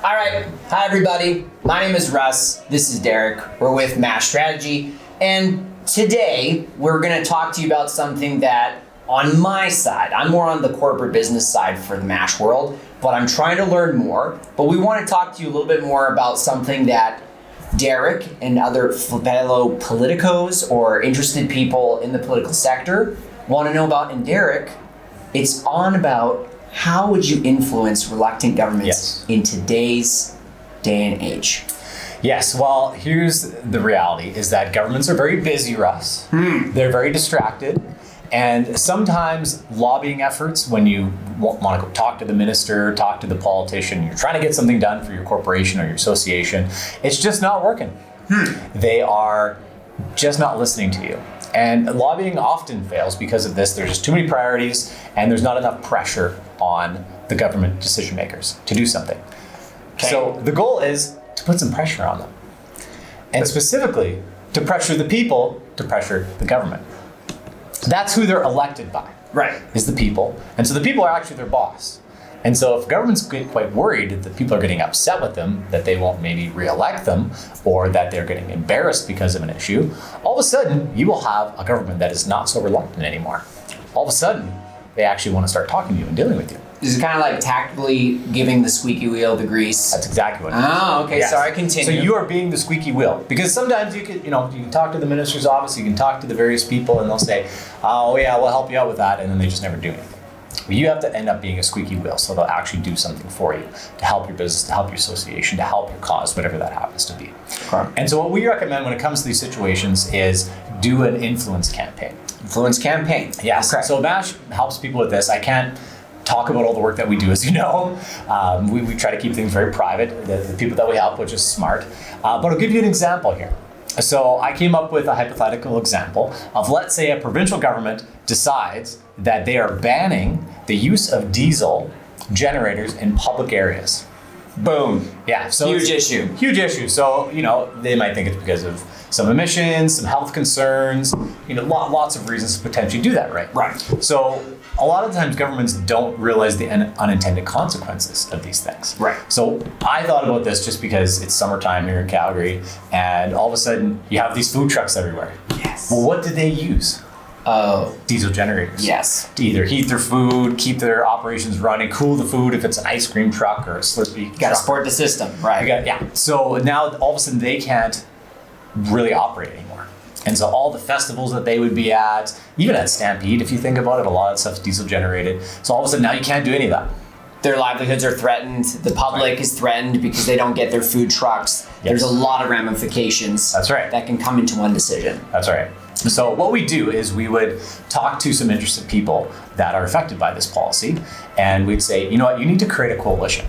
All right. Hi, everybody. My name is Russ. This is Derek. We're with MASH Strategy. And today, we're going to talk to you about something that, on my side, I'm more on the corporate business side for the MASH world, but I'm trying to learn more. But we want to talk to you a little bit more about something that Derek and other fellow politicos or interested people in the political sector want to know about. And Derek, it's on about how would you influence reluctant governments in today's day and age? Yes, well, here's the reality is that governments are very busy, Russ. They're very distracted. And sometimes lobbying efforts, when you want to go talk to the minister, talk to the politician, you're trying to get something done for your corporation or your association, it's just not working. They are just not listening to you. And lobbying often fails because of this. There's just too many priorities and there's not enough pressure on the government decision makers to do something. Okay. So the goal is to put some pressure on them. And specifically, to pressure the people, to pressure the government. That's who they're elected by. Right. Is the people. And so the people are actually their boss. And so if governments get quite worried that people are getting upset with them, that they won't maybe re-elect them, or that they're getting embarrassed because of an issue, all of a sudden you will have a government that is not so reluctant anymore. All of a sudden, they actually want to start talking to you and dealing with you. Is it kind of like tactically giving the squeaky wheel the grease? That's exactly what it is. Oh, okay. Yes. Sorry, continue. So you are being the squeaky wheel. Because sometimes you can talk to the minister's office, you can talk to the various people, and they'll say, oh yeah, we'll help you out with that, and then they just never do anything. Well, you have to end up being a squeaky wheel, so they'll actually do something for you to help your business, to help your association, to help your cause, whatever that happens to be. Okay. And so what we recommend when it comes to these situations is do an influence campaign. Influence campaign. Yes. Okay. So MASH helps people with this. I can't talk about all the work that we do, as you know. We try to keep things very private, the people that we help, which is smart. But I'll give you an example here. So I came up with a hypothetical example of, let's say, a provincial government decides that they are banning the use of diesel generators in public areas. Boom. Yeah. So huge issue. Huge issue. So, they might think it's because of some emissions, some health concerns, lots of reasons to potentially do that, right? Right. So a lot of times governments don't realize the unintended consequences of these things. Right. So I thought about this just because it's summertime here in Calgary, and all of a sudden you have these food trucks everywhere. Yes. Well, what did they use? Oh. Diesel generators. Yes. To either heat their food, keep their operations running, cool the food if it's an ice cream truck or a Slurpee truck. Got to support the system, right? Yeah. So now all of a sudden they can't really operate anymore. And so all the festivals that they would be at, even at Stampede, if you think about it, a lot of stuff's diesel generated. So all of a sudden now you can't do any of that. Their livelihoods are threatened. The public is threatened because they don't get their food trucks. Yes. There's a lot of ramifications. That's right. That can come into one decision. That's right. So what we do is we would talk to some interested people that are affected by this policy, and we'd say, you know what, you need to create a coalition.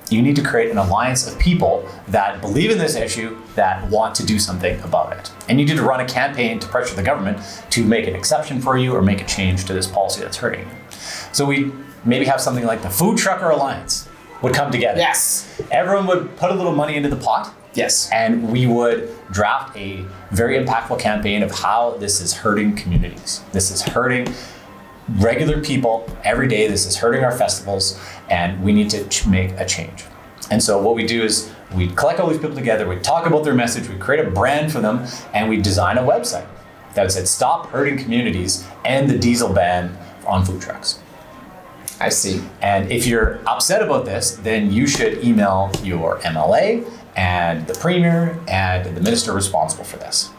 You need to create an alliance of people that believe in this issue, that want to do something about it. And you need to run a campaign to pressure the government to make an exception for you or make a change to this policy that's hurting you. So we maybe have something like the Food Trucker Alliance would come together. Yes. Everyone would put a little money into the pot. Yes. And we would draft a very impactful campaign of how this is hurting communities. This is hurting regular people every day. This is hurting our festivals, and we need to make a change. And so what we do is we collect all these people together, we talk about their message, we create a brand for them, and we design a website that said, stop hurting communities, end the diesel ban on food trucks. I see. And if you're upset about this, then you should email your MLA and the premier and the minister responsible for this.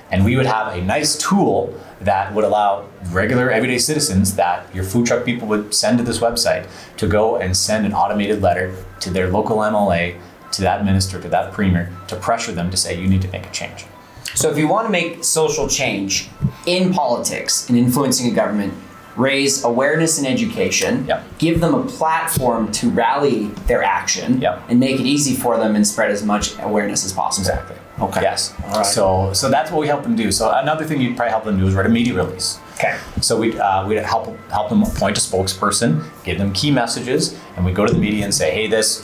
And we would have a nice tool that would allow regular everyday citizens that your food truck people would send to this website to go and send an automated letter to their local MLA, to that minister, to that premier, to pressure them to say, you need to make a change. So if you want to make social change in politics and influencing a government, raise awareness and education, give them a platform to rally their action, and make it easy for them and spread as much awareness as possible. Exactly. Okay. Yes. All right. So that's what we help them do. So another thing you'd probably help them do is write a media release. Okay. So we'd help them appoint a spokesperson, give them key messages, and we go to the media and say, hey, this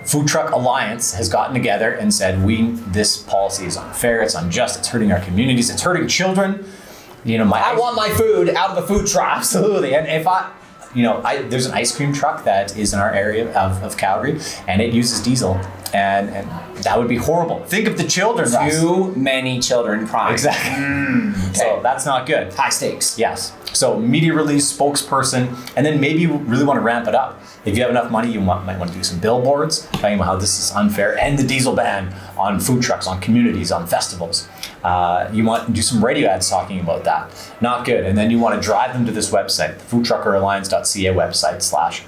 Food Truck Alliance has gotten together and said, this policy is unfair, it's unjust, it's hurting our communities, it's hurting children. I want my food out of the food truck. Absolutely. And if there's an ice cream truck that is in our area of Calgary, and it uses diesel, and that would be horrible. Think of the children. Too many children crying. Exactly. Okay. So that's not good. High stakes. Yes. So media release, spokesperson, and then maybe you really want to ramp it up. If you have enough money, you might want to do some billboards talking about how this is unfair, and the diesel ban on food trucks, on communities, on festivals. You want to do some radio ads talking about that. Not good. And then you want to drive them to this website, the foodtruckeralliance.ca website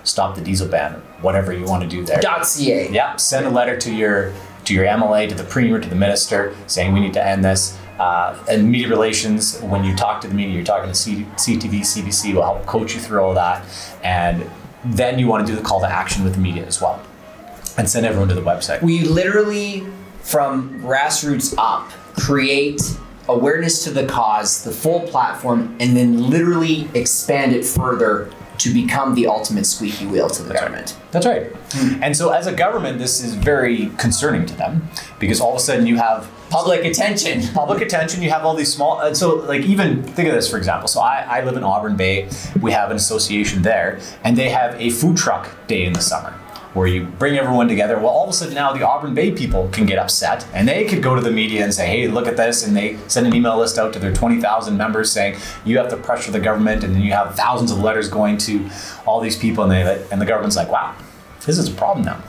/ stop the diesel ban, whatever you want to do there. .ca. Yeah. Send a letter to your MLA, to the premier, to the minister, saying we need to end this. And media relations, when you talk to the media, you're talking to CTV, CBC will help coach you through all that. And then you want to do the call to action with the media as well. And send everyone to the website. We literally, from grassroots up, create awareness to the cause, the full platform, and then literally expand it further to become the ultimate squeaky wheel to the government. That's right. And so as a government, this is very concerning to them, because all of a sudden you have public attention. You have all these small, and so like, even think of this, for example. So I live in Auburn Bay. We have an association there, and they have a food truck day in the summer, where you bring everyone together. Well, all of a sudden now the Auburn Bay people can get upset, and they could go to the media and say, hey, look at this. And they send an email list out to their 20,000 members saying, you have to pressure the government. And then you have thousands of letters going to all these people. And the government's like, wow, this is a problem now.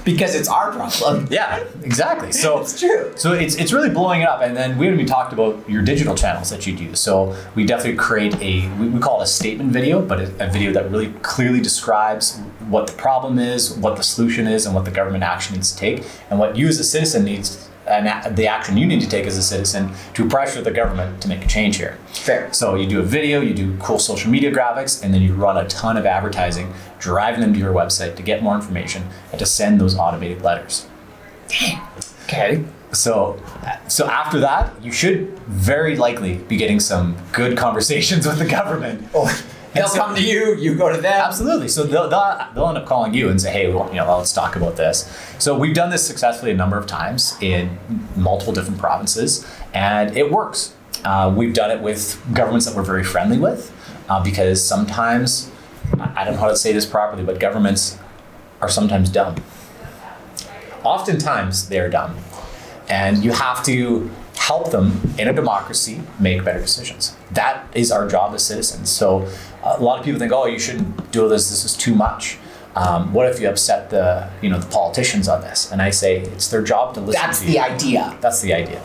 Because it's our problem. Yeah, exactly. So it's true. So it's really blowing it up. And then we haven't even talked about your digital channels that you'd use. So we definitely create we call it a statement video, but a video that really clearly describes what the problem is, what the solution is, and what the government action needs to take, and what you as a citizen needs, and the action you need to take as a citizen to pressure the government to make a change here. Fair. So you do a video, you do cool social media graphics, and then you run a ton of advertising, driving them to your website to get more information and to send those automated letters. Dang. Okay. So after that, you should very likely be getting some good conversations with the government. They'll come to you, you go to them. Absolutely. So they'll end up calling you and say, hey, let's talk about this. So we've done this successfully a number of times in multiple different provinces, and it works. We've done it with governments that we're very friendly with, because sometimes, I don't know how to say this properly, but governments are sometimes dumb. Oftentimes they're dumb, and you have to help them in a democracy make better decisions. That is our job as citizens. So a lot of people think, oh, you shouldn't do this is too much. What if you upset the politicians on this? And I say it's their job to listen That's to you. the idea. That's the idea.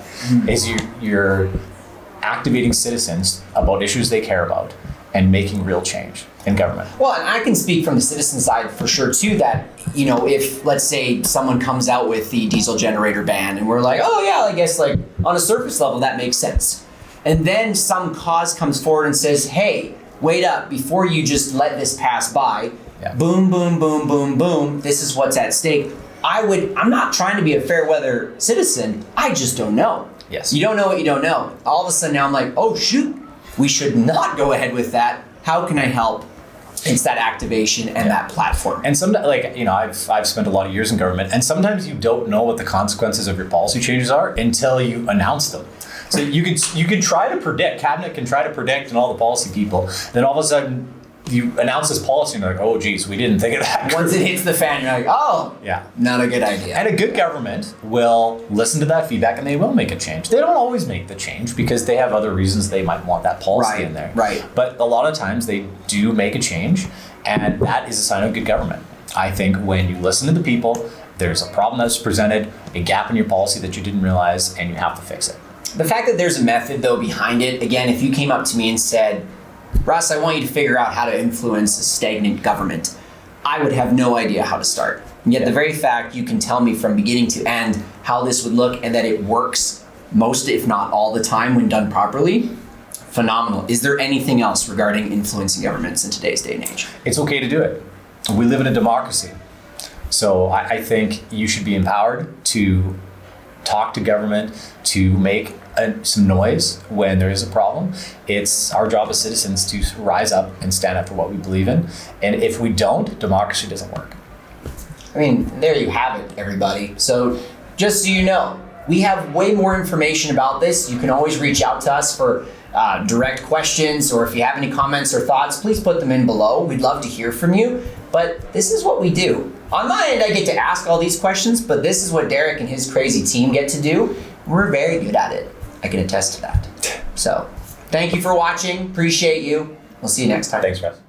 Is you're activating citizens about issues they care about and making real change in government. Well, and I can speak from the citizen side for sure too, that, if let's say someone comes out with the diesel generator ban and we're like, oh yeah, I guess like on a surface level that makes sense. And then some cause comes forward and says, hey, wait up, before you just let this pass by, boom, boom, boom, boom, boom, this is what's at stake. I'm not trying to be a fair weather citizen, I just don't know. Yes. You don't know what you don't know. All of a sudden now I'm like, oh shoot, we should not go ahead with that. How can I help? It's that activation and that platform. And sometimes, I've spent a lot of years in government, and sometimes you don't know what the consequences of your policy changes are until you announce them. So you can try to predict, cabinet can try to predict, and all the policy people, then all of a sudden you announce this policy and you're like, oh geez, we didn't think of that. Once it hits the fan, you're like, oh, yeah, not a good idea. And a good government will listen to that feedback and they will make a change. They don't always make the change because they have other reasons they might want that policy in there. Right. But a lot of times they do make a change, and that is a sign of good government. I think when you listen to the people, there's a problem that's presented, a gap in your policy that you didn't realize, and you have to fix it. The fact that there's a method though behind it, again, if you came up to me and said, Russ, I want you to figure out how to influence a stagnant government, I would have no idea how to start. And yet the very fact you can tell me from beginning to end how this would look and that it works most, if not all the time when done properly, phenomenal. Is there anything else regarding influencing governments in today's day and age? It's okay to do it. We live in a democracy. So I think you should be empowered to talk to government, to make some noise when there is a problem. It's our job as citizens to rise up and stand up for what we believe in. And if we don't, democracy doesn't work. I mean, there you have it, everybody. So just so you know, we have way more information about this. You can always reach out to us for direct questions, or if you have any comments or thoughts, please put them in below. We'd love to hear from you. But this is what we do. On my end, I get to ask all these questions, but this is what Derek and his crazy team get to do. We're very good at it. I can attest to that. So, thank you for watching. Appreciate you. We'll see you next time. Thanks, Russ.